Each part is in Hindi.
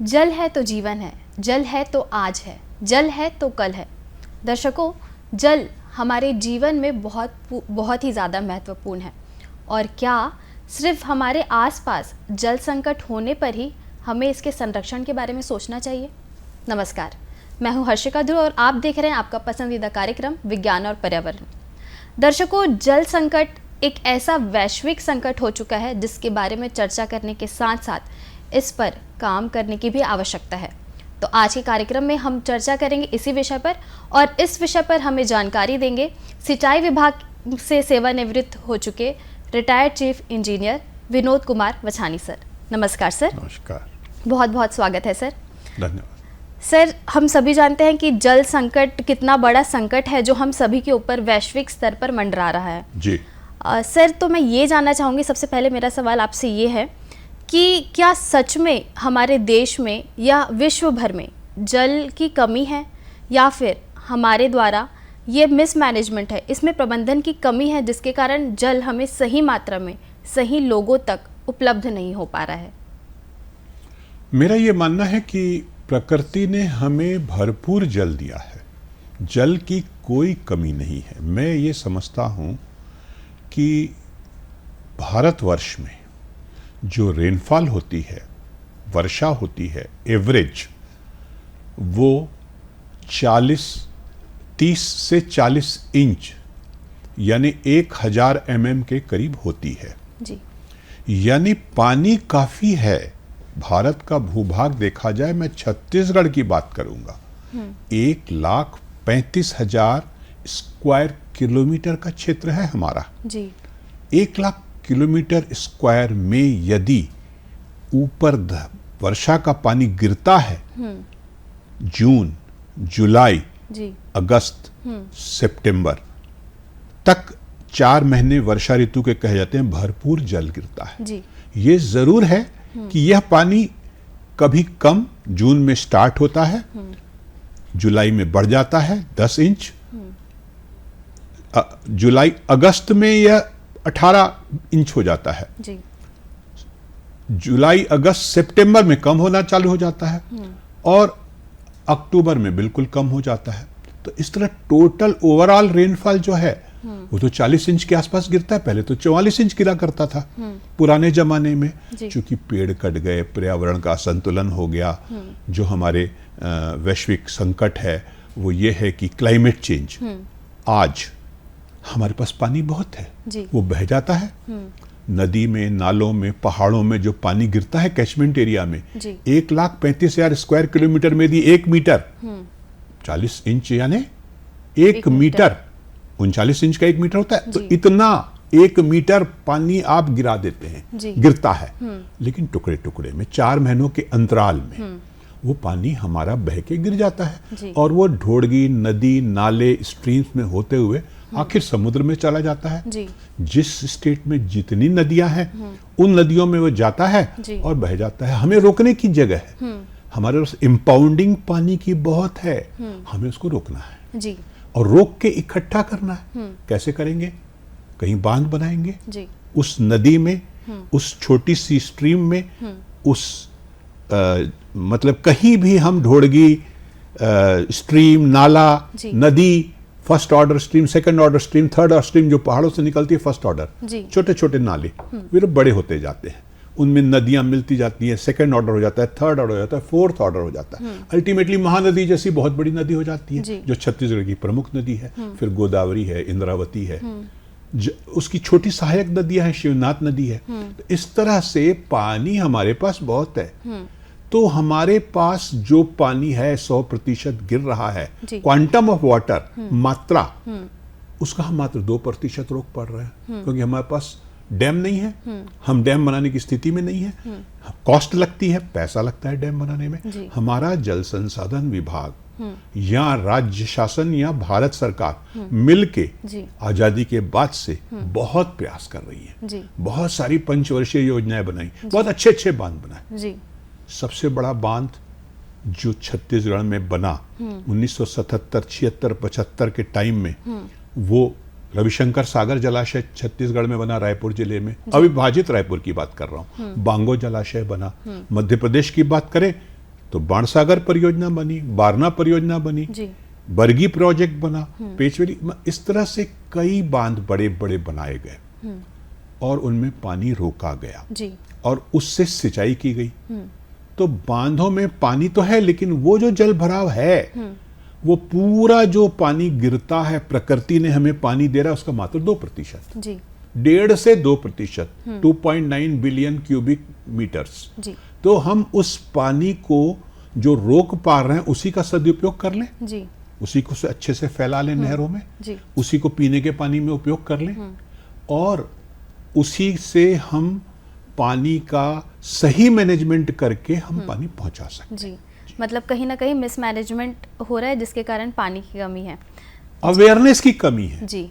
जल है तो जीवन है, जल है तो आज है, जल है तो कल है। दर्शकों, जल हमारे जीवन में बहुत ही ज़्यादा महत्वपूर्ण है। और क्या सिर्फ हमारे आसपास जल संकट होने पर ही हमें इसके संरक्षण के बारे में सोचना चाहिए? नमस्कार, मैं हूं हर्षिका ध्रुव और आप देख रहे हैं आपका पसंदीदा कार्यक्रम विज्ञान और पर्यावरण। दर्शकों, जल संकट एक ऐसा वैश्विक संकट हो चुका है जिसके बारे में चर्चा करने के साथ साथ इस पर काम करने की भी आवश्यकता है। तो आज के कार्यक्रम में हम चर्चा करेंगे इसी विषय पर, और इस विषय पर हमें जानकारी देंगे सिंचाई विभाग से सेवानिवृत्त हो चुके retired chief engineer Vinod Kumar Vachhani sir. नमस्कार सर। नमस्कार, बहुत बहुत स्वागत है सर। धन्यवाद। सर, हम सभी जानते हैं कि जल संकट कितना बड़ा संकट है जो हम सभी के ऊपर वैश्विक स्तर पर मंडरा रहा है जी। सर, तो मैं ये जानना चाहूँगी, सबसे पहले मेरा सवाल आपसे ये है कि क्या सच में हमारे देश में या विश्व भर में जल की कमी है, या फिर हमारे द्वारा ये मिसमैनेजमेंट है, इसमें प्रबंधन की कमी है जिसके कारण जल हमें सही मात्रा में सही लोगों तक उपलब्ध नहीं हो पा रहा है? मेरा ये मानना है कि प्रकृति ने हमें भरपूर जल दिया है, जल की कोई कमी नहीं है। मैं ये समझता हूँ कि भारतवर्ष में जो रेनफॉल होती है, वर्षा होती है, एवरेज वो 30 से 40 इंच यानी 1000 mm के करीब होती है जी। यानी पानी काफ़ी है। भारत का भूभाग देखा जाए, मैं छत्तीसगढ़ की बात करूंगा, 1,35,000 स्क्वायर किलोमीटर का क्षेत्र है हमारा जी। 1 लाख किलोमीटर स्क्वायर में यदि ऊपर वर्षा का पानी गिरता है, जून, जुलाई जी, अगस्त, सितंबर तक 4 महीने वर्षा ऋतु के कहे जाते हैं, भरपूर जल गिरता है जी। ये जरूर है कि यह पानी कभी कम जून में स्टार्ट होता है, जुलाई में बढ़ जाता है 10 इंच, जुलाई अगस्त में यह 18 इंच हो जाता है जी। जुलाई अगस्त सितंबर में कम होना चालू हो जाता है और अक्टूबर में बिल्कुल कम हो जाता है। तो इस तरह टोटल ओवरऑल रेनफॉल जो है वो तो 40 इंच के आसपास गिरता है। पहले तो 44 इंच गिरा करता था पुराने जमाने में, चूंकि पेड़ कट गए, पर्यावरण का असंतुलन हो गया। जो हमारे वैश्विक संकट है वो ये है कि क्लाइमेट चेंज। आज हमारे पास पानी बहुत है, वो बह जाता है नदी में, नालों में, पहाड़ों में। जो पानी गिरता है कैचमेंट एरिया में, 1,35,000 स्क्वायर किलोमीटर में यदि 1 मीटर 40 इंच यानी 1 मीटर 39 इंच का 1 मीटर होता है, तो इतना 1 मीटर पानी आप गिरा देते हैं, गिरता है। लेकिन टुकड़े टुकड़े में 4 महीनों के अंतराल में वो पानी हमारा बह के गिर जाता है और वो ढोड़गी, नदी, नाले, स्ट्रीम्स में होते हुए आखिर समुद्र में चला जाता है। जिस स्टेट में जितनी नदियां हैं उन नदियों में वो जाता है और बह जाता है। हमें रोकने की जगह है, हमारे पास इंपाउंडिंग पानी की बहुत है, हमें उसको रोकना है जी। और रोक के इकट्ठा करना है। कैसे करेंगे? कहीं बांध बनाएंगे उस नदी में, उस छोटी सी स्ट्रीम में, उस मतलब कहीं भी हम ढोड़गी, स्ट्रीम, नाला, नदी, first order stream, second order stream, third order stream, जो पहाड़ों से निकलती है फर्स्ट ऑर्डर, छोटे छोटे नाले, वे बड़े होते जाते हैं, उनमें नदियां मिलती जाती हैं, सेकंड ऑर्डर हो जाता है, थर्ड ऑर्डर हो जाता है, फोर्थ ऑर्डर हो जाता है, अल्टीमेटली महानदी जैसी बहुत बड़ी नदी हो जाती है जो छत्तीसगढ़ की प्रमुख नदी है। फिर गोदावरी है, इंद्रावती है, उसकी छोटी सहायक नदियां हैं, शिवनाथ नदी है। तो इस तरह से पानी हमारे पास बहुत है। तो हमारे पास जो पानी है 100% गिर रहा है, क्वांटम ऑफ वाटर, मात्रा, उसका हम मात्र 2% रोक पा रहे हैं, क्योंकि हमारे पास डैम नहीं है, हम डैम बनाने की स्थिति में नहीं है। कॉस्ट लगती है, पैसा लगता है डैम बनाने में। हमारा जल संसाधन विभाग या राज्य शासन या भारत सरकार मिलके आजादी के बाद से बहुत प्रयास कर रही है, बहुत सारी पंचवर्षीय योजनाएं बनाई, बहुत अच्छे अच्छे बांध बनाए। सबसे बड़ा बांध जो छत्तीसगढ़ में बना 1977, 76, 75 के टाइम में, वो रविशंकर सागर जलाशय छत्तीसगढ़ में बना, रायपुर जिले में, अविभाजित रायपुर की बात कर रहा हूँ। बांगो जलाशय बना। मध्य प्रदेश की बात करें तो बाणसागर परियोजना बनी, बारना परियोजना बनी, जी बरगी प्रोजेक्ट बना, पेचवेली, इस तरह से कई बांध बड़े बड़े बनाए गए और उनमें पानी रोका गया जी और उससे सिंचाई की गई। तो बांधों में पानी तो है, लेकिन वो जो जल भराव है वो पूरा जो पानी गिरता है, प्रकृति ने हमें पानी दे रहा है उसका मात्र 2%, जी 1.5 से 2%, 2.9 बिलियन क्यूबिक मीटर्स। जी तो हम उस पानी को जो रोक पा रहे हैं उसी का सदुपयोग कर लें, जी उसी को से अच्छे से फैला लें नहरों में, जी उसी को पीने के पानी में उपयोग कर लें और उसी से हम पानी का सही मैनेजमेंट करके हम पानी पहुंचा सकते हैं। जी मतलब कहीं ना कहीं मिसमैनेजमेंट हो रहा है जिसके कारण पानी की कमी है, अवेयरनेस की कमी है। जी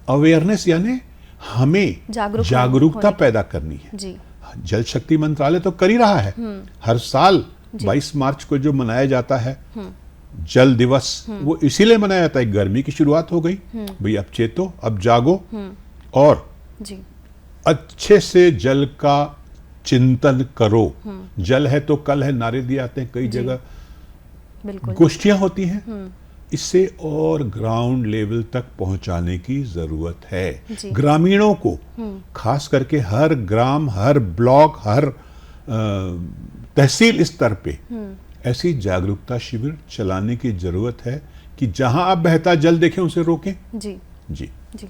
अवेयरनेस यानी हमें जागरूकता पैदा करनी है। जी जल शक्ति मंत्रालय तो कर ही रहा है। हर साल 22 मार्च को जो मनाया जाता है जल दिवस, वो इसीलिए मनाया जाता है। गर्मी की शुरुआत हो गई, भाई अब चेतो, अब जागो और जी अच्छे से जल का चिंतन करो। जल है तो कल है नारे दिए आते हैं, कई जगह बिल्कुल गोष्ठियां होती हैं। इससे और ग्राउंड लेवल तक पहुंचाने की जरूरत है। जी। ग्रामीणों को खास करके हर ग्राम, हर ब्लॉक, हर तहसील स्तर पे ऐसी जागरूकता शिविर चलाने की जरूरत है कि जहां आप बहता जल देखें उसे रोकें। जी जी जी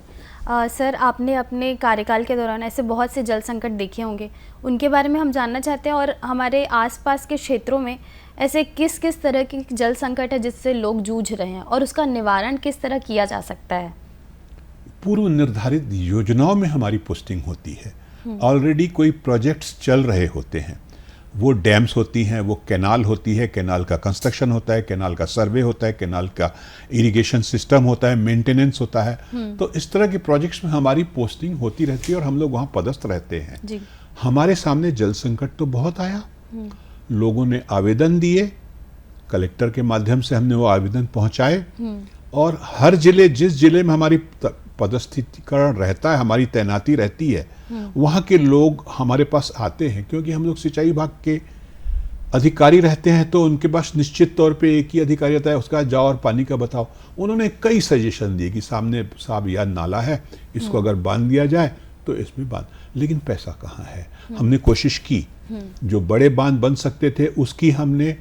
सर, आपने अपने कार्यकाल के दौरान ऐसे बहुत से जल संकट देखे होंगे, उनके बारे में हम जानना चाहते हैं। और हमारे आसपास के क्षेत्रों में ऐसे किस किस तरह की जल संकट है जिससे लोग जूझ रहे हैं और उसका निवारण किस तरह किया जा सकता है? पूर्व निर्धारित योजनाओं में हमारी पोस्टिंग होती है। ऑलरेडी कोई प्रोजेक्ट्स चल रहे होते हैं, वो डैम्स होती हैं, वो कैनाल होती है, कैनाल का कंस्ट्रक्शन होता है, कैनाल का सर्वे होता है, कैनाल का इरिगेशन सिस्टम होता है, मेंटेनेंस होता है। तो इस तरह के प्रोजेक्ट्स में हमारी पोस्टिंग होती रहती है और हम लोग वहाँ पदस्थ रहते हैं। जी हमारे सामने जल संकट तो बहुत आया, लोगों ने आवेदन दिए, कलेक्टर के माध्यम से हमने वो आवेदन पहुंचाए और हर जिले, जिस जिले में हमारी पदस्थीकरण रहता है, हमारी तैनाती रहती है, वहाँ के लोग हमारे पास आते हैं। क्योंकि हम लोग सिंचाई विभाग के अधिकारी रहते हैं तो उनके पास निश्चित तौर पे एक ही अधिकारी रहता है, उसका जाओ और पानी का बताओ। उन्होंने कई सजेशन दिए कि सामने साहब यह नाला है, इसको अगर बांध दिया जाए तो इसमें बांध, लेकिन पैसा कहाँ है। हमने कोशिश की, जो बड़े बांध बन सकते थे उसकी हमने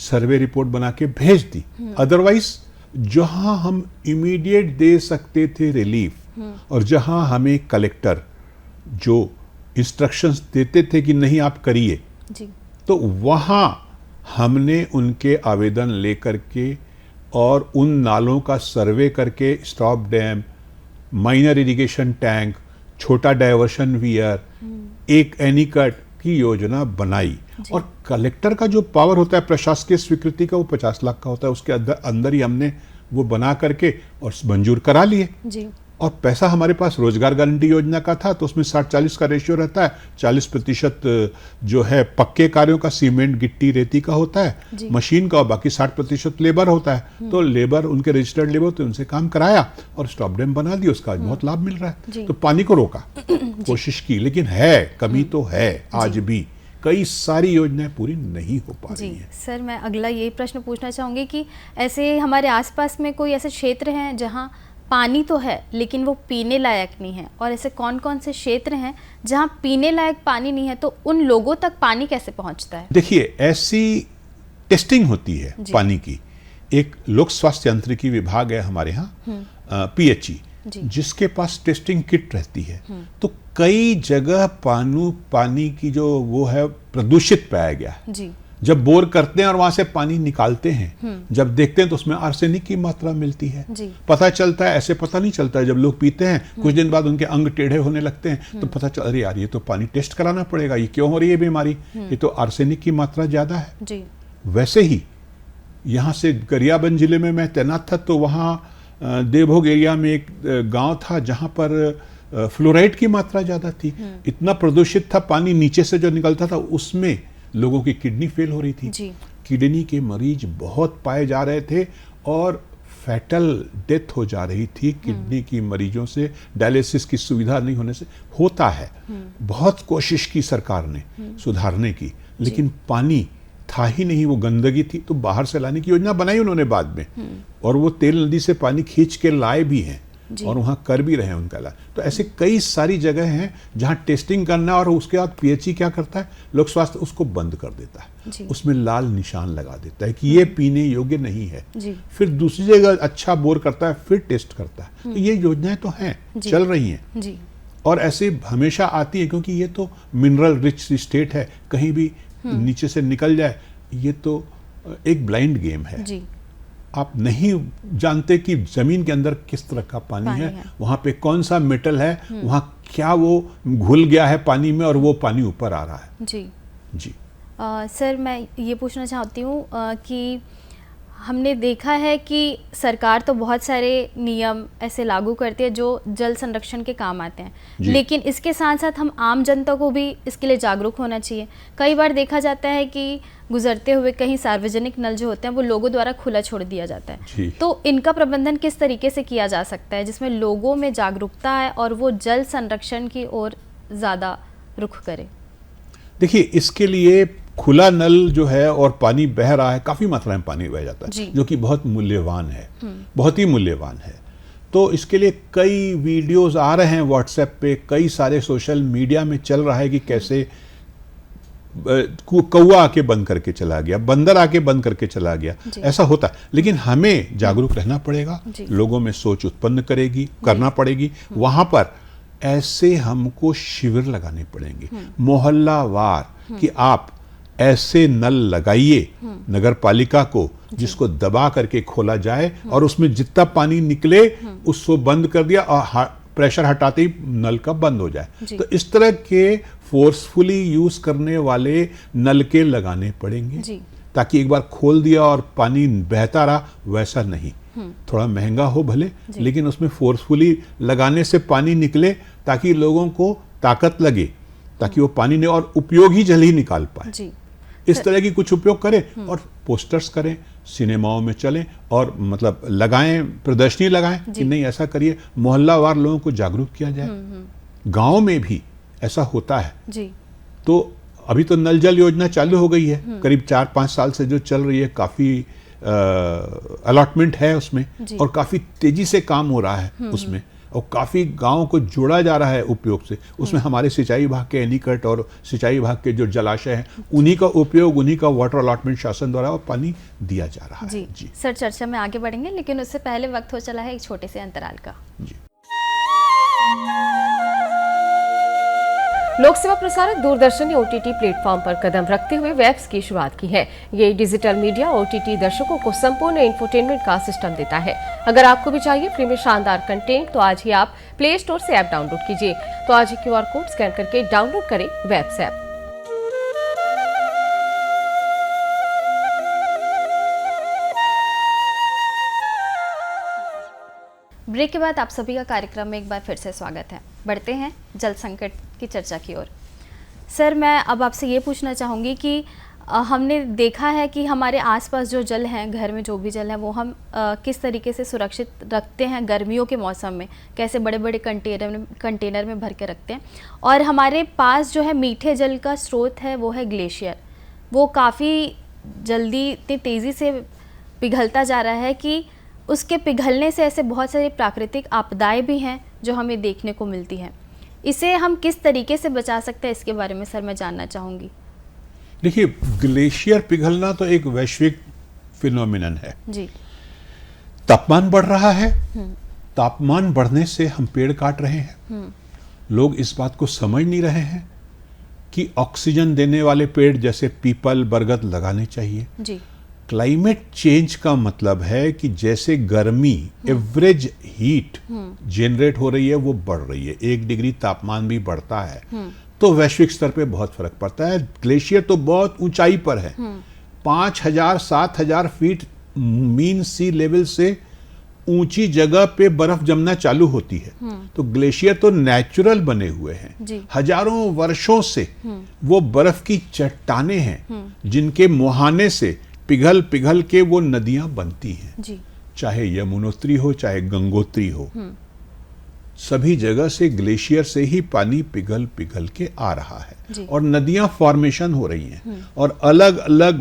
सर्वे रिपोर्ट बना के भेज दी। अदरवाइज जहां हम इमीडिएट दे सकते थे रिलीफ और जहां हमें कलेक्टर जो इंस्ट्रक्शंस देते थे कि नहीं आप करिए, जी तो वहां हमने उनके आवेदन लेकर के और उन नालों का सर्वे करके stop dam, minor irrigation tank, छोटा डायवर्शन वियर, एक एनीकट की योजना बनाई। और कलेक्टर का जो पावर होता है प्रशासकीय स्वीकृति का, वो 50 लाख का होता है, उसके अंदर ही हमने वो बना करके और मंजूर करा लिए। जी और पैसा हमारे पास रोजगार गारंटी योजना का था तो उसमें 60-40 का रेशियो रहता है। 40% जो है पक्के कार्यों का, सीमेंट, गिट्टी, रेती का होता है, मशीन का, और बाकी 60% लेबर होता है। तो लेबर, उनके रजिस्टर्ड लेबर, तो उनसे काम कराया और स्टॉप डैम बना दिया, उसका बहुत लाभ मिल रहा है। तो पानी को रोका, कोशिश की, लेकिन है कमी तो है आज भी, कई सारी योजनाएं पूरी नहीं हो पा रही हैं। सर, मैं अगला यही प्रश्न पूछना चाहूँगी कि ऐसे हमारे आसपास में कोई ऐसे क्षेत्र हैं जहाँ पानी तो है लेकिन वो पीने लायक नहीं है, और ऐसे कौन कौन से क्षेत्र हैं जहाँ पीने लायक पानी नहीं है, तो उन लोगों तक पानी कैसे पहुँचता है? देखिए, ऐसी टेस्टिंग होती है पानी की। एक लोक स्वास्थ्य यांत्रिकी विभाग है हमारे यहाँ, PHE, जिसके पास टेस्टिंग किट रहती है। तो कई जगह पानी की जो वो है प्रदूषित पाया गया है। जी जब बोर करते हैं और वहां से पानी निकालते हैं, जब देखते हैं तो उसमें आर्सेनिक की मात्रा मिलती है। पता चलता है, ऐसे पता नहीं चलता है, जब लोग पीते हैं कुछ दिन बाद उनके अंग टेढ़े होने लगते हैं, तो पता चल, अरे यार ये तो पानी टेस्ट कराना पड़ेगा, ये क्यों हो रही है बीमारी, ये तो आर्सेनिक की मात्रा ज्यादा है। जी वैसे ही यहाँ से गरियाबंद जिले में मैं तैनात था, तो वहाँ देवभोग एरिया में एक गांव था जहाँ पर फ्लोराइड की मात्रा ज्यादा थी। इतना प्रदूषित था पानी, नीचे से जो निकलता था उसमें लोगों की किडनी फेल हो रही थी। किडनी के मरीज बहुत पाए जा रहे थे और फैटल डेथ हो जा रही थी किडनी की मरीजों से, डायलिसिस की सुविधा नहीं होने से। होता है, बहुत कोशिश की सरकार ने सुधारने की, लेकिन पानी था ही नहीं, वो गंदगी थी, तो बाहर से लाने की योजना बनाई उन्होंने बाद में, और वो तेल नदी से पानी खींच के लाए भी हैं और वहाँ कर भी रहे हैं उनका इलाज। तो ऐसे कई सारी जगह हैं जहाँ टेस्टिंग करना और उसके बाद पीएचई क्या करता है, लोक स्वास्थ्य उसको बंद कर देता है, उसमें लाल निशान लगा देता है कि ये पीने योग्य नहीं है। फिर दूसरी जगह अच्छा बोर करता है, फिर टेस्ट करता है। तो ये योजनाएं तो हैं, चल रही हैं और ऐसे हमेशा आती है, क्योंकि ये तो मिनरल रिच स्टेट है, कहीं भी नीचे से निकल जाए, ये तो एक ब्लाइंड गेम है। आप नहीं जानते कि जमीन के अंदर किस तरह का पानी है, वहाँ पे कौन सा मेटल है, वहाँ क्या वो घुल गया है पानी में और वो पानी ऊपर आ रहा है। जी सर, मैं ये पूछना चाहती हूँ कि हमने देखा है कि सरकार तो बहुत सारे नियम ऐसे लागू करती है जो जल संरक्षण के काम आते हैं, लेकिन इसके साथ साथ हम आम जनता को भी इसके लिए जागरूक होना चाहिए। कई बार देखा जाता है कि गुजरते हुए कहीं सार्वजनिक नल जो होते हैं वो लोगों द्वारा खुला छोड़ दिया जाता है, तो इनका प्रबंधन किस तरीके से किया जा सकता है जिसमें लोगों में जागरूकता है और वो जल संरक्षण की ओर ज़्यादा रुख करें? देखिए, इसके लिए खुला नल जो है और पानी बह रहा है, काफ़ी मात्रा में पानी बह जाता है जो कि बहुत मूल्यवान है, बहुत ही मूल्यवान है। तो इसके लिए कई वीडियोस आ रहे हैं व्हाट्सएप पे, कई सारे सोशल मीडिया में चल रहा है कि कैसे कौवा आके बंद करके चला गया, बंदर आके बंद करके चला गया, ऐसा होता है। लेकिन हमें जागरूक रहना पड़ेगा, लोगों में सोच उत्पन्न करना पड़ेगी। वहां पर ऐसे हमको शिविर लगाने पड़ेंगे मोहल्लावार कि आप ऐसे नल लगाइए नगर पालिका को जिसको दबा करके खोला जाए और उसमें जितना पानी निकले उसको बंद कर दिया और प्रेशर हटाते ही नल का बंद हो जाए। तो इस तरह के फोर्सफुली यूज करने वाले नलके लगाने पड़ेंगे ताकि एक बार खोल दिया और पानी बहता रहा, वैसा नहीं। थोड़ा महंगा हो भले, लेकिन उसमें फोर्सफुली लगाने से पानी निकले ताकि लोगों को ताकत लगे, ताकि वो पानी ने और उपयोगी जल ही निकाल पाए। इस तरह की कुछ उपयोग करें और पोस्टर्स करें, सिनेमाओं में चलें और मतलब लगाएं, प्रदर्शनी लगाएं कि नहीं ऐसा करिए, मोहल्लावार लोगों को जागरूक किया जाए। गांव में भी ऐसा होता है। तो अभी तो नल जल योजना चालू हो गई है, करीब 4-5 साल से जो चल रही है, काफी अलॉटमेंट है उसमें और काफी तेजी से काम हो रहा है उसमें, और काफ़ी गांवों को जोड़ा जा रहा है उपयोग से। उसमें हमारे सिंचाई विभाग के एनीकट और सिंचाई विभाग के जो जलाशय हैं उन्हीं का उपयोग, उन्हीं का वाटर अलॉटमेंट शासन द्वारा और पानी दिया जा रहा है। जी सर, चर्चा में आगे बढ़ेंगे, लेकिन उससे पहले वक्त हो चला है एक छोटे से अंतराल का। लोक सेवा प्रसारक दूरदर्शन ने ओटीटी प्लेटफॉर्म पर कदम रखते हुए वेब्स की शुरुआत की है। ये डिजिटल मीडिया ओटीटी दर्शकों को संपूर्ण इंफोटेनमेंट का सिस्टम देता है। अगर आपको भी चाहिए फ्री में शानदार कंटेंट, तो आज ही आप प्ले स्टोर से ऐप डाउनलोड कीजिए। तो आज ही QR कोड स्कैन करके डाउनलोड करें वेब्स ऐप। ब्रेक के बाद आप सभी का कार्यक्रम में एक बार फिर से स्वागत है। बढ़ते हैं जल संकट की चर्चा की ओर। सर, मैं अब आपसे ये पूछना चाहूँगी कि हमने देखा है कि हमारे आसपास जो जल हैं, घर में जो भी जल है, वो हम किस तरीके से सुरक्षित रखते हैं गर्मियों के मौसम में, कैसे बड़े बड़े कंटेनर में भर के रखते हैं। और हमारे पास जो है मीठे जल का स्रोत है वो है ग्लेशियर। वो काफ़ी जल्दी इतनी तेज़ी से पिघलता जा रहा है कि उसके पिघलने से ऐसे बहुत सारी प्राकृतिक आपदाएं भी हैं जो हमें देखने को मिलती हैं। इसे हम किस तरीके से बचा सकते हैं, इसके बारे में सर मैं जानना चाहूँगी। देखिए, ग्लेशियर पिघलना तो एक वैश्विक फिनोमिनन है जी। तापमान बढ़ रहा है, तापमान बढ़ने से हम पेड़ काट रहे हैं। लोग इस बात को समझ नहीं रहे हैं कि ऑक्सीजन देने वाले पेड़ जैसे पीपल, बरगद लगाने चाहिए जी। क्लाइमेट चेंज का मतलब है कि जैसे गर्मी, एवरेज हीट जनरेट हो रही है, वो बढ़ रही है। 1 डिग्री तापमान भी बढ़ता है तो वैश्विक स्तर पे बहुत फर्क पड़ता है। ग्लेशियर तो बहुत ऊंचाई पर है, 5000-7000 फीट मीन सी लेवल से ऊंची जगह पे बर्फ जमना चालू होती है। तो ग्लेशियर तो नेचुरल बने हुए हैं, हजारों वर्षों से वो बर्फ की चट्टाने हैं जिनके मुहाने से पिघल पिघल के वो नदियां बनती हैं जी। चाहे यमुनोत्री हो, चाहे गंगोत्री हो। सभी जगह से ग्लेशियर से ही पानी पिघल पिघल के आ रहा है और नदियां फॉर्मेशन हो रही हैं और अलग अलग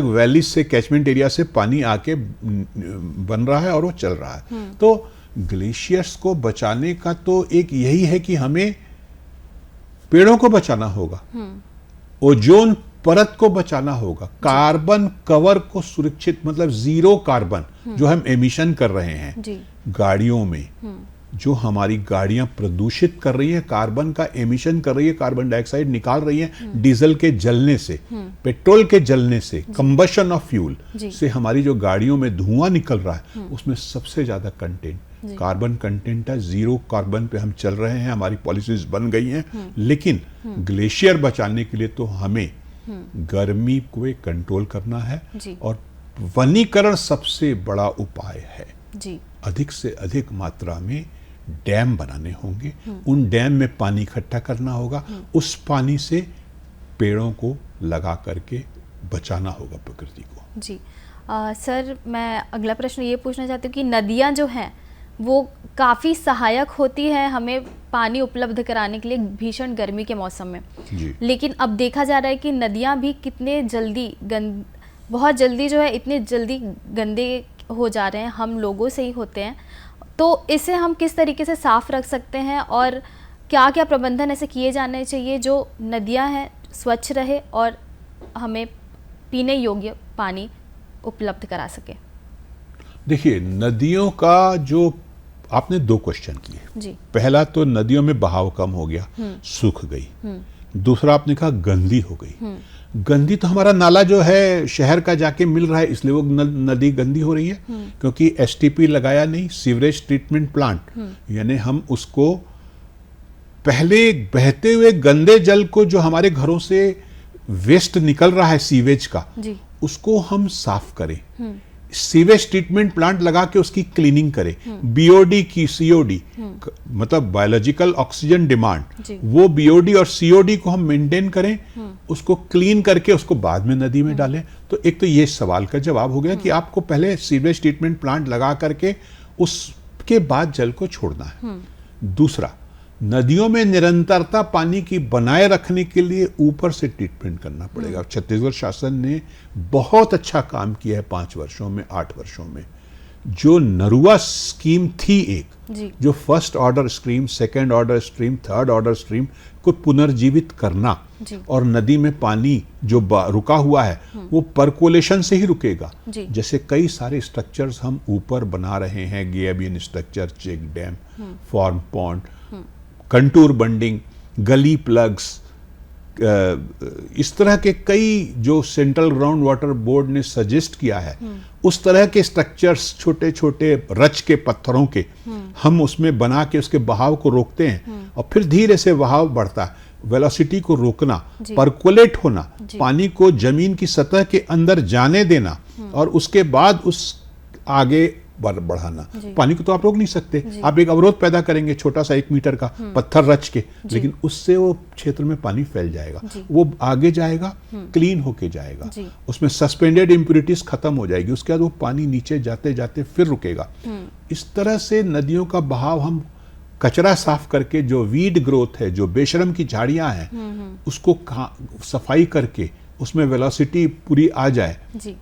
वैलीज से कैचमेंट एरिया से पानी आके बन रहा है और वो चल रहा है। तो ग्लेशियर्स को बचाने का तो एक यही है कि हमें पेड़ों को बचाना होगा, ओजोन परत को बचाना होगा, कार्बन कवर को सुरक्षित, मतलब जीरो कार्बन जो हम एमिशन कर रहे हैं गाड़ियों में, जो हमारी गाड़ियां प्रदूषित कर रही हैं, कार्बन का एमिशन कर रही है, कार्बन डाइऑक्साइड निकाल रही है डीजल के जलने से, पेट्रोल के जलने से, कंबशन ऑफ फ्यूल से हमारी जो गाड़ियों में धुआं निकल रहा है उसमें सबसे ज्यादा कंटेंट कार्बन कंटेंट है। जीरो कार्बन पे हम चल रहे हैं, हमारी पॉलिसीज बन गई हैं, लेकिन ग्लेशियर बचाने के लिए तो हमें गर्मी को कंट्रोल करना है और वनीकरण सबसे बड़ा उपाय है। अधिक से अधिक मात्रा में डैम बनाने होंगे, उन डैम में पानी इकट्ठा करना होगा, उस पानी से पेड़ों को लगा करके बचाना होगा प्रकृति को। जी सर, मैं अगला प्रश्न ये पूछना चाहती हूँ कि नदियाँ जो हैं वो काफ़ी सहायक होती है हमें पानी उपलब्ध कराने के लिए भीषण गर्मी के मौसम में, लेकिन अब देखा जा रहा है कि नदियाँ भी कितने जल्दी बहुत जल्दी जो है इतने जल्दी गंदे हो जा रहे हैं, हम लोगों से ही होते हैं। तो इसे हम किस तरीके से साफ रख सकते हैं और क्या क्या प्रबंधन ऐसे किए जाने चाहिए जो नदियाँ हैं स्वच्छ रहे और हमें पीने योग्य पानी उपलब्ध करा सके? देखिए, नदियों का जो आपने दो क्वेश्चन किए, पहला तो नदियों में बहाव कम हो गया, सूख गई, दूसरा आपने कहा गंदी हो गई। गंदी तो हमारा नाला जो है शहर का जाके मिल रहा है इसलिए वो नदी गंदी हो रही है, क्योंकि एसटीपी लगाया नहीं, सीवरेज ट्रीटमेंट प्लांट, यानी हम उसको पहले बहते हुए गंदे जल को जो हमारे घरों से वेस्ट निकल रहा है सीवेज का, उसको हम साफ करें, सीवेज ट्रीटमेंट प्लांट लगा के उसकी क्लीनिंग करें, बीओडी की सीओडी मतलब बायोलॉजिकल ऑक्सीजन डिमांड, वो बीओडी और सीओडी को हम मेंटेन करें, उसको क्लीन करके उसको बाद में नदी में डालें। तो एक तो ये सवाल का जवाब हो गया कि आपको पहले सीवेज ट्रीटमेंट प्लांट लगा करके उसके बाद जल को छोड़ना है। दूसरा, नदियों में निरंतरता पानी की बनाए रखने के लिए ऊपर से ट्रीटमेंट करना पड़ेगा। छत्तीसगढ़ शासन ने बहुत अच्छा काम किया है 5 वर्षों में, 8 वर्षों में। जो नरुआ स्कीम थी एक, जो first order stream, second order stream, third order stream को पुनर्जीवित करना और नदी में पानी जो रुका हुआ है वो परकोलेशन से ही रुकेगा। जैसे कई सारे स्ट्रक्चर्स हम ऊपर बना रहे हैं, gabion structure, check dam, farm pond, contour bunding, gully plugs, इस तरह के कई जो सेंट्रल ग्राउंड वाटर बोर्ड ने सजेस्ट किया है, उस तरह के स्ट्रक्चर्स छोटे छोटे रच के पत्थरों के हम उसमें बना के उसके बहाव को रोकते हैं और फिर धीरे से बहाव बढ़ता है। वेलोसिटी को रोकना, परकोलेट होना, पानी को जमीन की सतह के अंदर जाने देना और उसके बाद उस आगे बढ़ाना। पानी को तो आप रोक नहीं सकते, आप एक अवरोध पैदा करेंगे छोटा सा 1 मीटर का पत्थर रच के, लेकिन उससे वो क्षेत्र में पानी फैल जाएगा, वो आगे जाएगा, क्लीन होके जाएगा, उसमें सस्पेंडेड इम्प्यूरिटीज खत्म हो जाएगी, उसके बाद वो पानी नीचे जाते जाते फिर रुकेगा। इस तरह से नदियों का बहाव हम कचरा साफ करके, जो वीड ग्रोथ है, जो बेशरम की झाड़ियां हैं, उसको सफाई करके उसमें वेलोसिटी पूरी आ जाए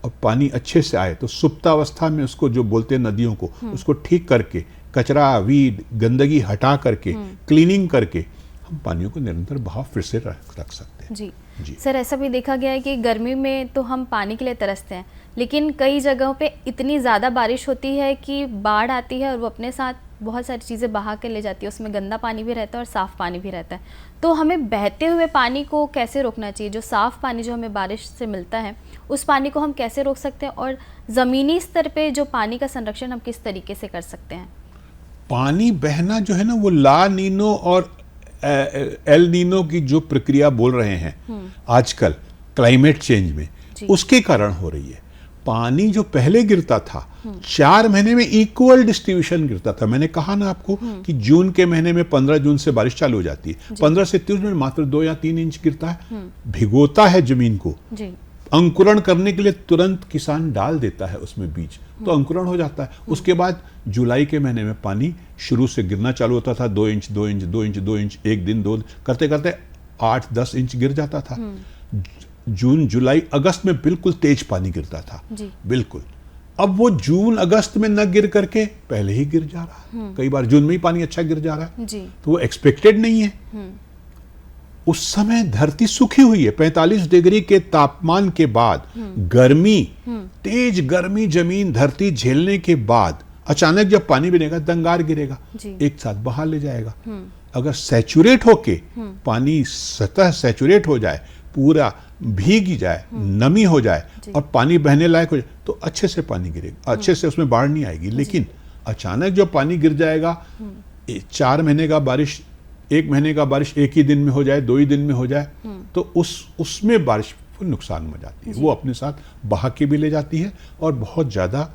और पानी अच्छे से आए, तो सुप्तावस्था में उसको जो बोलते हैं नदियों को, उसको ठीक करके, कचरा, वीड, गंदगी हटा करके, क्लीनिंग करके हम पानियों को निरंतर बहाव फिर से रख सकते हैं। जी सर, ऐसा भी देखा गया है कि गर्मी में तो हम पानी के लिए तरसते हैं, लेकिन कई जगहों पे इतनी ज़्यादा बारिश होती है कि बाढ़ आती है और वो अपने साथ बहुत सारी चीज़ें बहा के ले जाती है, उसमें गंदा पानी भी रहता है और साफ़ पानी भी रहता है। तो हमें बहते हुए पानी को कैसे रोकना चाहिए? जो साफ़ पानी जो हमें बारिश से मिलता है उस पानी को हम कैसे रोक सकते हैं और ज़मीनी स्तर पे जो पानी का संरक्षण हम किस तरीके से कर सकते हैं? पानी बहना जो है ना, वो ला नीनो और एल नीनो की जो प्रक्रिया बोल रहे हैं आजकल क्लाइमेट चेंज में, उसके कारण हो रही है। पानी जो पहले गिरता था 4 महीने में इक्वल डिस्ट्रीब्यूशन गिरता था। मैंने कहा ना आपको कि जून के महीने में 15 जून से बारिश चालू हो जाती है, 15 से 30 में मात्र 2 या 3 इंच गिरता है, भिगोता है जमीन को। अंकुरण करने के लिए तुरंत किसान डाल देता है उसमें बीज, तो अंकुरण हो जाता है। उसके बाद जुलाई के महीने में पानी शुरू से गिरना चालू होता था, 2 इंच 2 इंच 2 इंच 2 इंच, एक दिन 2 करते करते 8-10 इंच गिर जाता था। जून जुलाई अगस्त में बिल्कुल तेज पानी गिरता था जी। बिल्कुल। अब वो जून अगस्त में न गिर करके पहले ही गिर जा रहा है, कई बार जून में ही पानी अच्छा गिर जा रहा है जी। तो वो एक्सपेक्टेड नहीं है। उस समय धरती सूखी हुई है, 45 डिग्री के तापमान के बाद गर्मी, तेज गर्मी जमीन धरती झेलने के बाद अचानक जब पानी गिरेगा, दंगार गिरेगा, एक साथ बहा ले जाएगा। अगर सैचुरेट होके पानी सतह सैचुरेट हो जाए, पूरा भीग जाए, नमी हो जाए और पानी बहने लायक हो जाए तो अच्छे से पानी गिरेगा, अच्छे से उसमें बाढ़ नहीं आएगी। लेकिन अचानक जो पानी गिर जाएगा, 4 महीने का बारिश, 1 महीने का बारिश एक ही दिन में हो जाए, 2 ही दिन में हो जाए, तो उसमें बारिश को नुकसान मचाती है। वो अपने साथ बहा के भी ले जाती है और बहुत ज़्यादा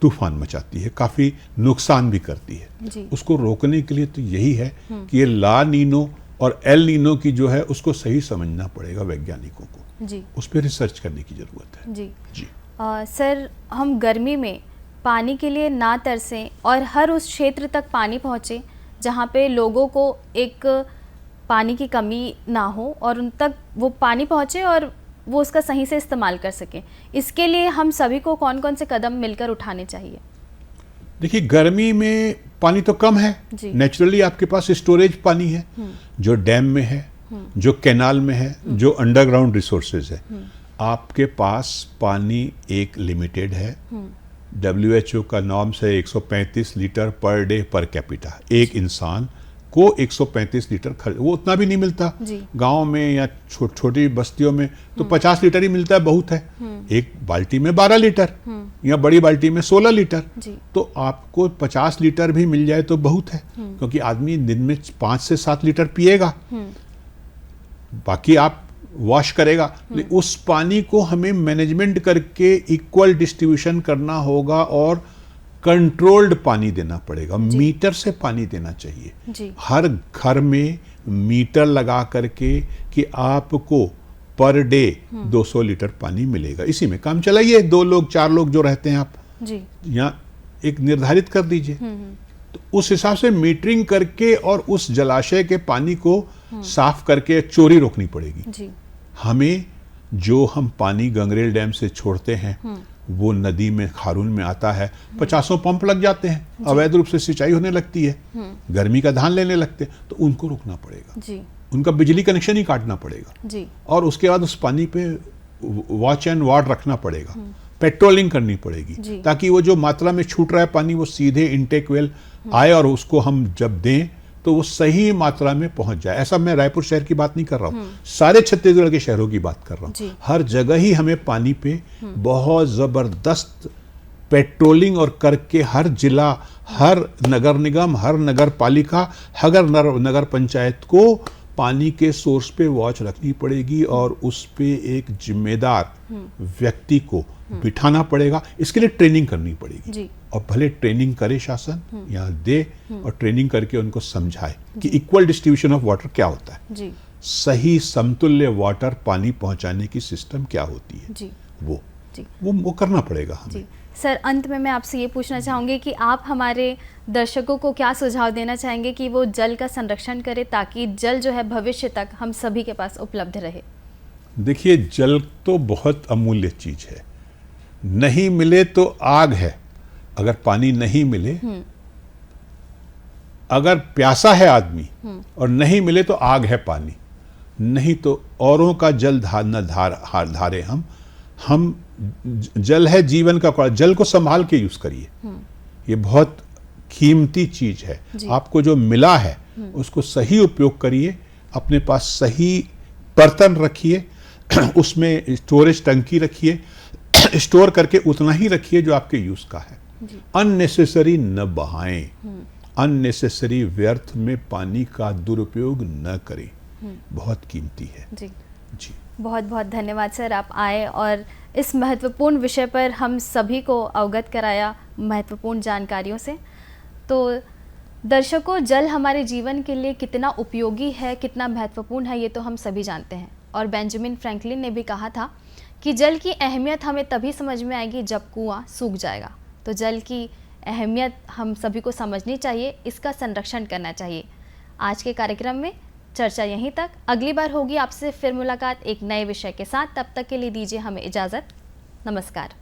तूफान मचाती है, काफ़ी नुकसान भी करती है। उसको रोकने के लिए तो यही है कि ये ला नीनो और एल नीनो की जो है उसको सही समझना पड़ेगा वैज्ञानिकों को जी। उस पर रिसर्च करने की ज़रूरत है जी जी। सर, हम गर्मी में पानी के लिए ना तरसें और हर उस क्षेत्र तक पानी पहुँचे जहाँ पे लोगों को एक पानी की कमी ना हो और उन तक वो पानी पहुँचे और वो उसका सही से इस्तेमाल कर सकें। इसके लिए हम सभी को कौन कौन से कदम मिलकर उठाने चाहिए? देखिए, गर्मी में पानी तो कम है, नेचुरली आपके पास स्टोरेज पानी है जो डैम में है, जो कैनाल में है, जो अंडरग्राउंड रिसोर्सेज है। आपके पास पानी एक लिमिटेड है। WHO का नॉर्म्स है 135 litre per day per capita. एक इंसान को 135 लीटर खर्च, वो उतना भी नहीं मिलता गांव में या छोटी बस्तियों में, तो 50 लीटर ही मिलता है, बहुत है। एक बाल्टी में 12 लीटर या बड़ी बाल्टी में 16 लीटर, तो आपको 50 लीटर भी मिल जाए तो बहुत है, क्योंकि आदमी दिन में 5 से 7 लीटर पिएगा, बाकी आप वॉश करेगा। उस पानी को हमें मैनेजमेंट करके इक्वल डिस्ट्रीब्यूशन करना होगा और कंट्रोल्ड पानी देना पड़ेगा। मीटर से पानी देना चाहिए हर घर में, मीटर लगा करके कि आपको पर डे 200 लीटर पानी मिलेगा। इसी में काम चलाइए। 2 लोग 4 लोग जो रहते हैं आप यहाँ एक निर्धारित कर दीजिए, तो उस हिसाब से मीटरिंग करके और उस जलाशय के पानी को साफ करके चोरी रोकनी पड़ेगी। हमें जो हम पानी गंगरेल डैम से छोड़ते हैं वो नदी में, खारून में आता है, 50 पंप लग जाते हैं, अवैध रूप से सिंचाई होने लगती है, गर्मी का धान लेने लगते हैं, तो उनको रोकना पड़ेगा, उनका बिजली कनेक्शन ही काटना पड़ेगा और उसके बाद उस पानी पे वॉच एंड वार्ड रखना पड़ेगा, पेट्रोलिंग करनी पड़ेगी, ताकि वो जो मात्रा में छूट रहा है पानी वो सीधे इनटेक वेल आए और उसको हम जब दें तो वो सही मात्रा में पहुंच जाए। ऐसा मैं रायपुर शहर की बात नहीं कर रहा हूँ, सारे छत्तीसगढ़ के शहरों की बात कर रहा हूँ। हर जगह ही हमें पानी पे बहुत जबरदस्त पेट्रोलिंग और करके हर जिला, हर नगर निगम, हर नगर पालिका, हर नगर पंचायत को पानी के सोर्स पे वॉच रखनी पड़ेगी और उस पे एक जिम्मेदार व्यक्ति को बिठाना पड़ेगा। इसके लिए ट्रेनिंग करनी पड़ेगी और भले ट्रेनिंग करे शासन या दे और ट्रेनिंग करके उनको समझाए कि इक्वल डिस्ट्रीब्यूशन ऑफ वाटर क्या होता है, सही समतुल्य वाटर पानी पहुंचाने की सिस्टम क्या होती है, वो करना पड़ेगा हमें। सर, अंत में मैं आपसे ये पूछना चाहूँगी कि आप हमारे दर्शकों को क्या सुझाव देना चाहेंगे कि वो जल का संरक्षण करें ताकि जल जो है भविष्य तक हम सभी के पास उपलब्ध रहे? देखिए, जल तो बहुत अमूल्य चीज है, नहीं मिले तो आग है। अगर पानी नहीं मिले, अगर प्यासा है आदमी और नहीं मिले तो आग है पानी, नहीं तो औरों का जल धारे हम जल है जीवन का, जल को संभाल के यूज करिए। ये बहुत कीमती चीज है, आपको जो मिला है उसको सही उपयोग करिए, अपने पास सही बर्तन रखिए, उसमें स्टोरेज टंकी रखिए, स्टोर करके उतना ही रखिए जो आपके यूज का है। अननेसेसरी न बहाएं, अननेसेसरी व्यर्थ में पानी का दुरुपयोग न करें, बहुत कीमती है। जी बहुत बहुत धन्यवाद सर, आप आए और इस महत्वपूर्ण विषय पर हम सभी को अवगत कराया महत्वपूर्ण जानकारियों से। तो दर्शकों, जल हमारे जीवन के लिए कितना उपयोगी है, कितना महत्वपूर्ण है, ये तो हम सभी जानते हैं। और बेंजामिन फ्रैंकलिन ने भी कहा था कि जल की अहमियत हमें तभी समझ में आएगी जब कुआं सूख जाएगा। तो जल की अहमियत हम सभी को समझनी चाहिए, इसका संरक्षण करना चाहिए। आज के कार्यक्रम में चर्चा यहीं तक। अगली बार होगी आपसे फिर मुलाकात एक नए विषय के साथ। तब तक के लिए दीजिए हमें इजाज़त। नमस्कार।